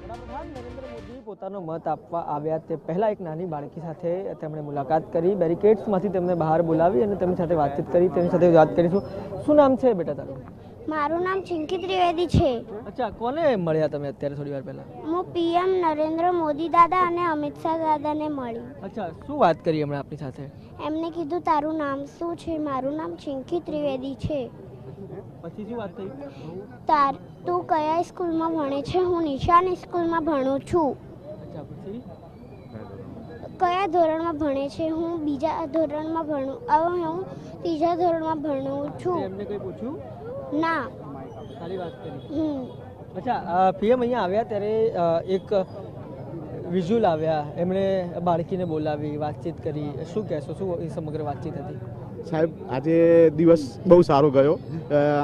વડાપ્રધાન નરેન્દ્ર મોદી પોતાનો મત આપવા આવ્યા તે પહેલા એક નાની બાળકી સાથે તેમણે મુલાકાત કરી, બેરિકેડ્સમાંથી તેમને બહાર બોલાવી અને તેમની સાથે વાતચીત કરી. તેની સાથે વાત કરીશું. શું નામ છે બેટા તારું? મારું નામ ચિંકી ત્રિવેદી છે. અચ્છા, કોને મળ્યા તમે અત્યારે થોડી વાર પહેલા? હું પીએમ નરેન્દ્ર મોદી દાદા અને અમિત શાહ દાદાને મળી. અચ્છા, શું વાત કરી હમણાં આપની સાથે? એમને કીધું તારું નામ શું છે? મારું નામ ચિંકી ત્રિવેદી છે. પછી શું વાત થઈ? તું કયા સ્કૂલમાં ભણે છે? હું નિશાન સ્કૂલમાં ભણું છું. અચ્છા, પછી કયા ધોરણમાં ભણે છે? હું બીજા ધોરણમાં ભણું. હવે હું ત્રીજા ધોરણમાં ભણું છું. એમને કંઈ પૂછ્યું? ના. સારી વાત કરી. અચ્છા, પીએમ અહીંયા આવ્યા ત્યારે એક વિઝ્યુઅલ આવ્યા, એમણે બાળકીને બોલાવી, વાતચીત કરી. શું કહેશો? શું એ સમગ્ર વાતચીત હતી? સાહેબ, આજે દિવસ બહુ સારો ગયો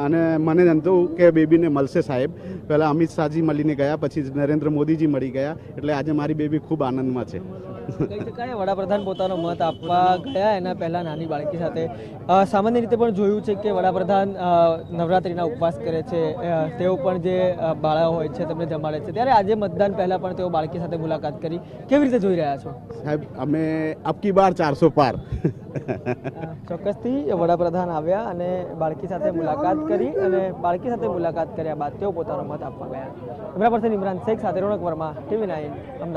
અને મને હતું કે બેબીને મળશે સાહેબ. પહેલાં અમિત શાહજી મળીને ગયા, પછી નરેન્દ્ર મોદીજી મળી ગયા, એટલે આજે મારી બેબી ખૂબ આનંદમાં છે. કહી શકાય વડાપ્રધાન પોતાનો મત આપવા ગયા એના પહેલાં નાની બાળકી સાથે. સામાન્ય રીતે પણ જોયું છે કે વડાપ્રધાન નવરાત્રિના ઉપવાસ કરે છે, તેઓ પણ જે બાળાઓ હોય છે તેમને જમાડે છે, ત્યારે આજે મતદાન પહેલાં પણ તેઓ બાળકી સાથે મુલાકાત કરી. કેવી રીતે જોઈ રહ્યા છો? સાહેબ, અમે અબકી બાર 400 પાર. ચોક્કસથી વડાપ્રધાન આવ્યા અને બાળકી સાથે મુલાકાત કરી અને બાળકી સાથે મુલાકાત કર્યા બાદ તેઓ પોતાનો મત આપવા ગયા. કેમેરા પર્સન ઇમરાન શેખ સાથે રોનક વર્મા, TV9 અમદાવાદ.